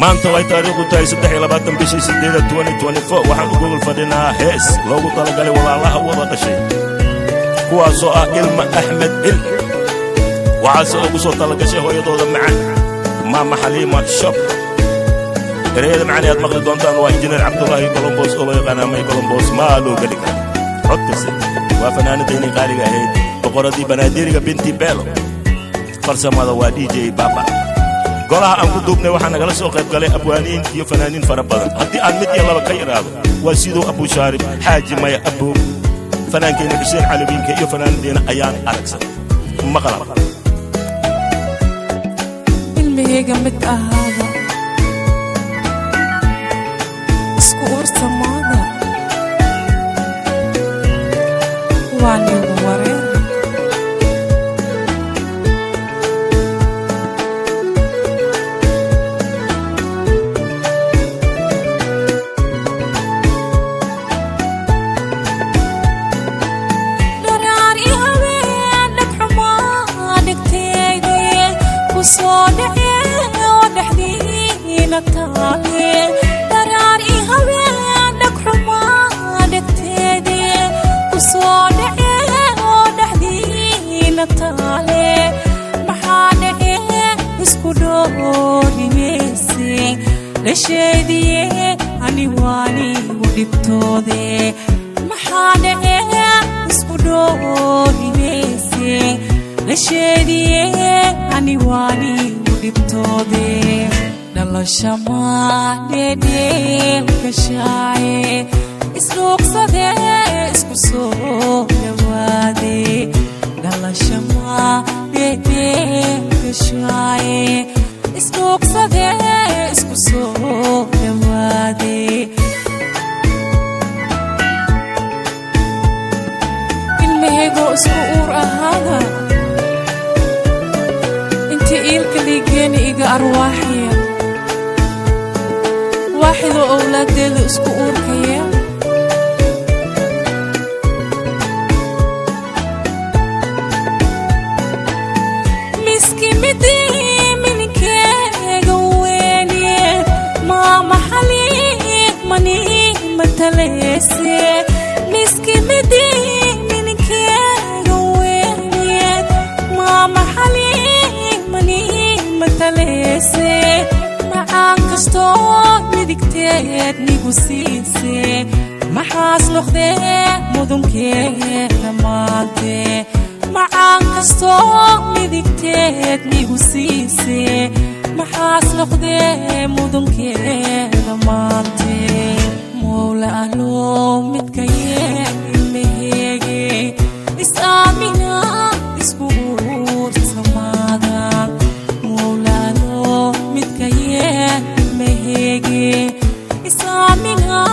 maanta way taariikhdu tahay 23 bishii 8 2024 waxaan u gogol fadhinaa hees loogu talagalay walaalaha wada dhashay kuwaasoo ah ilma axmed il waxaase ugu soo talagashay hooyadooda macaan maama xaliima shop ereyada macaan aad maqli doontaan waa injineer cabdullaahi colombos oo loo yaqaan amay colombos maaloo geli kara codkase waa fanaanadayni qaaliga ahayd boqoradii banaadiriga binti beelo farsamada waa DJ Baba golaha aan ku duubnay waxaa nagala soo qayb galay abwaaniin iyo fanaaniin fara badan haddii aan mid iyo laba ka yiraahdo waa sidoo Abu Sharif Xaaji Maya Abu fanaankeenna Xuseen Calabiinka iyo fanaanideena ayaan aragsan maqal ilmahayga mid ahaada isku ursamada waa nigu wareen لشيدي أني واني ودبتودي محانة اسكدوري ميسي لشيدي أني واني ودبتودي دل الشمال دي كشاي اسلوك صدي اسكو صوب يوادي دل الشمال دي كشاي اسلوك صدي اسكو صوب يوادي المهيجو اسكو اور هذا انتي إلك اللي جاني إيجا أرواحي واحد وأولاد ديلي اسكو اور كيا مسكي مدي متلسي مسكي مدي من كيويني ماما حليم مني متلسي معاك اشتوق مدكتيت نيقوسيسي محاس لخدي مدن كينا مالتي معاك اشتوق مدكتيت نيقوسيسي محاس لخدي مدن كينا مالتي مولا ألو متكيّن المهيجي إسامينا إسكور سمادا مولا ألو متكيّن المهيجي إسامينا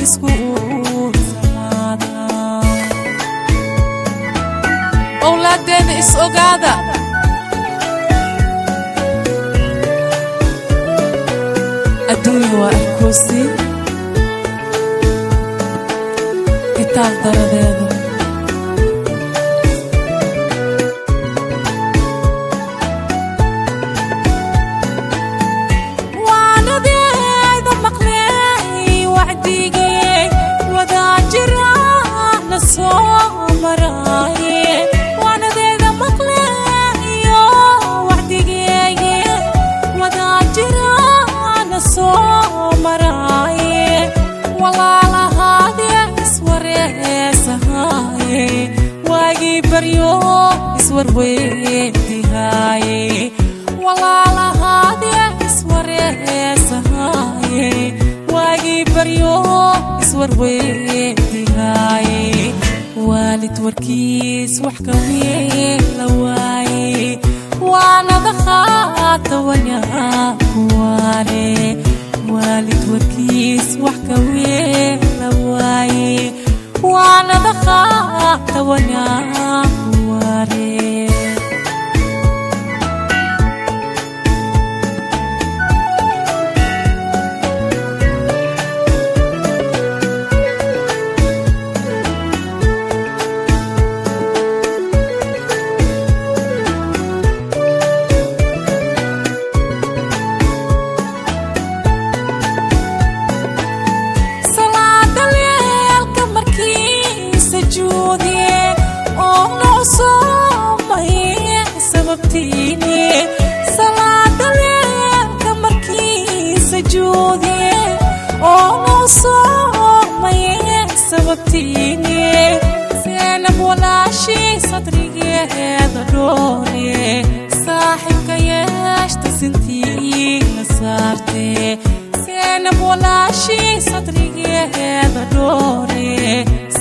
إسكور سمادا أولادين إسوغادا الدنيا والكرسي كتاب دردادو وانا ديدا مقلي وعديقي وذا جرانا صومراي وانا ديدا مقلي وعديقي وذا جرانا صومراي والله لهادي واجي بريو اسور ويدي هاي والله لهادي اسور هاي واجي بريو اسور ويدي هاي والد وركيس وحكوي لواي وانا دخلت وانا كواري والد وركيس وحكوي لواي وانا دخلت وانا كواري sababtiine Zainab walaashii sadrigeeda dhoore saaxibka yeeshta sintii la saarte Zainab walaashii sadrigeeda dhoore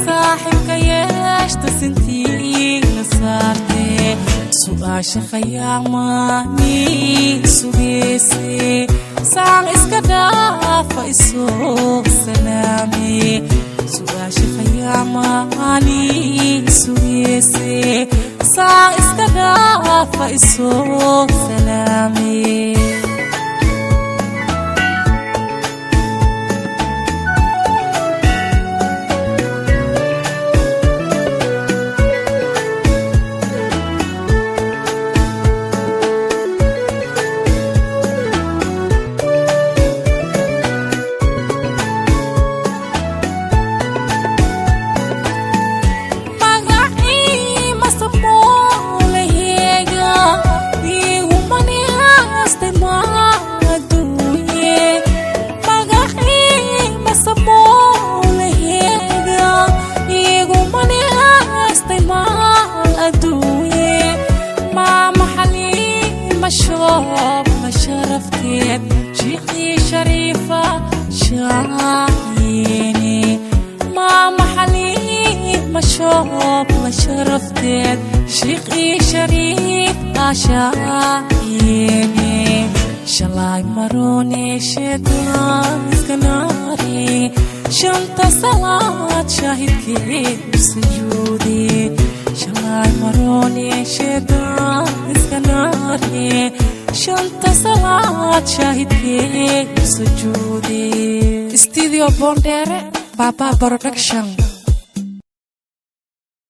saaxibka yeeshta sintii la saarte su'aasha khayaamani sugeese saan iska dhaafa isoo salaame su'aasha khayaamani sugeese saan iska dhaafa isoo salaame شيخي شريفة شايني ماما حليمة شوب شرفتك شيخي شريفة شايني شلاي مروني شداس كناري شنطة صلاة شاهد كيف سجودي شلاي مروني شداس كناري شنطة صلاة شاهد كيف سجودي استديو بوندير بابا برودكشن